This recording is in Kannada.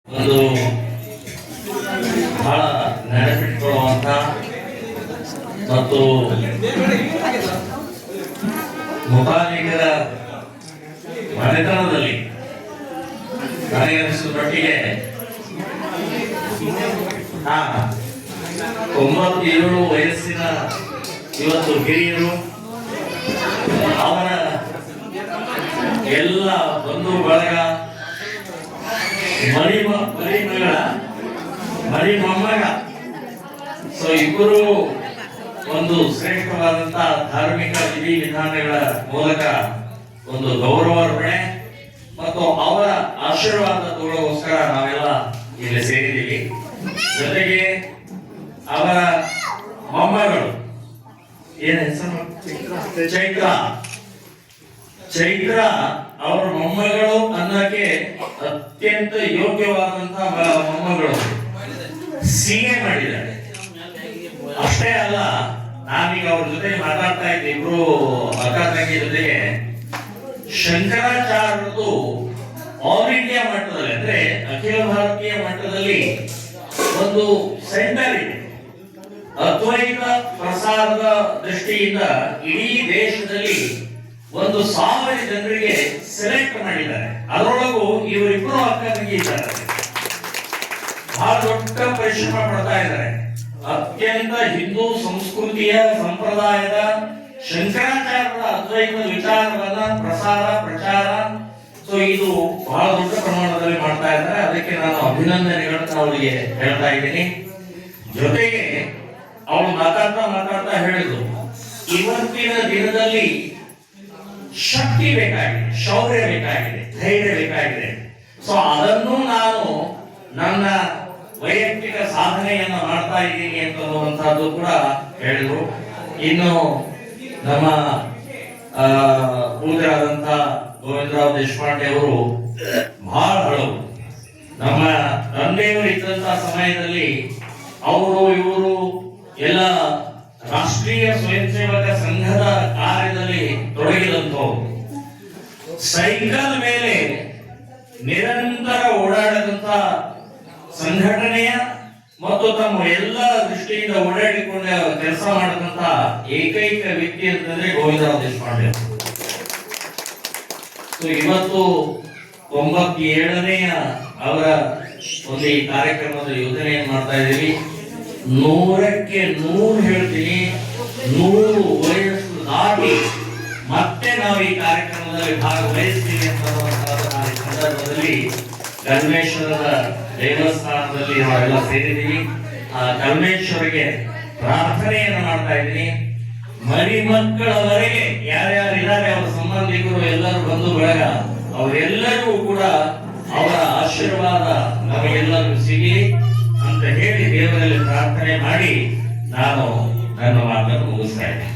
ಒಂದು ಬಹಳ ನೆನಪಿಟ್ಕೊಳ್ಳುವಂತ ಮತ್ತು ಮುಖಾಲಿಗರ ಮನೆತನದಲ್ಲಿ ನನಗನಿಸಿದ ಮಟ್ಟಿಗೆ 97 ವಯಸ್ಸಿನ ಇವತ್ತು ಹಿರಿಯರು ಅವರ ಎಲ್ಲ ಬಂಧು ಬಳಗ ಮರಿ ಮೊಮ್ಮಗ ಸೊ ಇಬ್ಬರು ಒಂದು ಶ್ರೇಷ್ಠವಾದಂತಹ ಧಾರ್ಮಿಕ ವಿಧಿವಿಧಾನಗಳ ಮೂಲಕ ಒಂದು ಗೌರವಾರ್ಪಣೆ ಮತ್ತು ಅವರ ಆಶೀರ್ವಾದ ತಗೊಳ್ಳೋಸ್ಕರ ನಾವೆಲ್ಲ ಇಲ್ಲಿ ಸೇರಿದ್ದೀವಿ. ಜೊತೆಗೆ ಅವರ ಮೊಮ್ಮಗಳು ಏನ್ ಹೆಸರು? ಚೈತ್ರ ಅವರ ಮೊಮ್ಮಗಳು ಅನ್ನಕ್ಕೆ ಅತ್ಯಂತ ಯೋಗ್ಯವಾದಂತಹ ಮೊಮ್ಮಗಳು ಸಿಎ ಮಾಡಿದ್ದಾರೆ. ಅಷ್ಟೇ ಅಲ್ಲ, ನಾವೀಗ ಅವ್ರ ಜೊತೆ ಮಾತಾಡ್ತಾ ಇದ್ದೆ, ಇಬ್ರು ಅಕ್ಕ ತಂಗಿ ಜೊತೆಗೆ ಶಂಕರಾಚಾರ್ಯರದು ಆಲ್ ಇಂಡಿಯಾ ಮಟ್ಟದಲ್ಲಿ ಅಂದ್ರೆ ಅಖಿಲ ಭಾರತೀಯ ಮಟ್ಟದಲ್ಲಿ ಒಂದು ಸೆಂಟರ್ ಇದೆ. ಅದ್ವೈತ ಪ್ರಸಾರದ ದೃಷ್ಟಿಯಿಂದ ಇಡೀ ದೇಶದಲ್ಲಿ 1,000 ಜನರಿಗೆ ಸೆಲೆಕ್ಟ್ ಮಾಡಿದ್ದಾರೆ. ಅದರೊಳಗೂ ಇವರಿಬ್ಬರು ಅಕ್ಕ ತಂಗಿ ಇದ್ದಾರೆ. ಬಹಳ ದೊಡ್ಡ ಪರಿಶ್ರಮ ಪಡ್ತಾ ಇದ್ದಾರೆ. ಅತ್ಯಂತ ಹಿಂದೂ ಸಂಸ್ಕೃತಿಯ ಸಂಪ್ರದಾಯದ ಶಂಕರಾಚಾರ್ಯರ ಅದ್ವೈತ ವಿಚಾರವನ್ನ ಪ್ರಚಾರ ಸೊ ಇದು ಬಹಳ ದೊಡ್ಡ ಪ್ರಮಾಣದಲ್ಲಿ ಮಾಡ್ತಾ ಇದ್ದಾರೆ. ಅದಕ್ಕೆ ನಾನು ಅಭಿನಂದನೆಗಳನ್ನ ಅವರಿಗೆ ಹೇಳ್ತಾ ಇದ್ದೀನಿ. ಜೊತೆಗೆ ಅವಳು ಮಾತಾಡ್ತಾ ಹೇಳಿದ್ರು, ಇವತ್ತಿನ ದಿನದಲ್ಲಿ ಶಕ್ತಿ ಬೇಕಾಗಿದೆ, ಶೌರ್ಯ ಬೇಕಾಗಿದೆ, ಧೈರ್ಯ ಬೇಕಾಗಿದೆ. ಸೊ ಅದನ್ನು ನಾನು ನನ್ನ ವೈಯಕ್ತಿಕ ಸಾಧನೆಯನ್ನ ಮಾಡ್ತಾ ಇದ್ದೀನಿ ಅಂತನ್ನುವಂತಹದ್ದು ಕೂಡ ಹೇಳಿದ್ರು. ಇನ್ನು ನಮ್ಮ ಪೂಜ್ಯರಾದಂತ ಗೋವಿಂದರಾವ್ ದೇಶಪಾಂಡೆ ಅವರು ಬಹಳ ಹಳವು. ನಮ್ಮ ತಂದೆಯವರು ಇದ್ದಂತಹ ಸಮಯದಲ್ಲಿ ಇವರು ಎಲ್ಲ ರಾಷ್ಟ್ರೀಯ ಸ್ವಯಂ ಸೇವಕ ಸಂಘದ ಕಾರ್ಯದಲ್ಲಿ ತೊಡಗಿದಂಥವ್ರು. ಸೈಕಲ್ ಮೇಲೆ ನಿರಂತರ ಓಡಾಡದಂತ ಸಂಘಟನೆಯ ಮತ್ತು ತಮ್ಮ ಎಲ್ಲ ದೃಷ್ಟಿಯಿಂದ ಓಡಾಡಿಕೊಂಡ ಕೆಲಸ ಮಾಡದಂತ ಏಕೈಕ ವ್ಯಕ್ತಿ ಅಂತಂದ್ರೆ ಗೋವಿಂದರಾವ್ ದೇಶಪಾಂಡೆ. ಇವತ್ತು 97ನೇಯ ಅವರ ಒಂದು ಈ ಕಾರ್ಯಕ್ರಮದ ಯೋಜನೆಯನ್ನು ಮಾಡ್ತಾ ಇದ್ದೀವಿ. 100ಕ್ಕೆ 100 ಹೇಳ್ತೀನಿ, 100 ವಯಸ್ಸು ದಾಟಿ ಮತ್ತೆ ನಾವು ಈ ಕಾರ್ಯಕ್ರಮದಲ್ಲಿ ಭಾಗವಹಿಸ್ತೀವಿ ಅಂತ ಸಂದರ್ಭದಲ್ಲಿ ಕಲ್ಮೇಶ್ವರದ ದೇವಸ್ಥಾನದಲ್ಲಿ ನಾವೆಲ್ಲ ಸೇರಿದ್ದೀವಿ. ಆ ಕಲ್ಮೇಶ್ವರಿಗೆ ಪ್ರಾರ್ಥನೆಯನ್ನು ಮಾಡ್ತಾ ಇದ್ದೀನಿ. ಮರಿ ಮಕ್ಕಳವರೆಗೆ ಯಾರ್ಯಾರು ಇದ್ದಾರೆ ಅವರ ಸಂಬಂಧಿಕರು ಎಲ್ಲರೂ ಬಂಧು ಬಳಗ ಅವರೆಲ್ಲರಿಗೂ ಕೂಡ ಅವರ ಆಶೀರ್ವಾದ ನಮಗೆಲ್ಲರಿಗೂ ಸಿಗಲಿ ಅಂತ ಹೇಳಿ ದೇವರಲ್ಲಿ ಪ್ರಾರ್ಥನೆ ಮಾಡಿ ನಾನು ನನ್ನ ಮಾತನ್ನು ಮುಗಿಸ್ತಾ ಇದ್ದೀನಿ.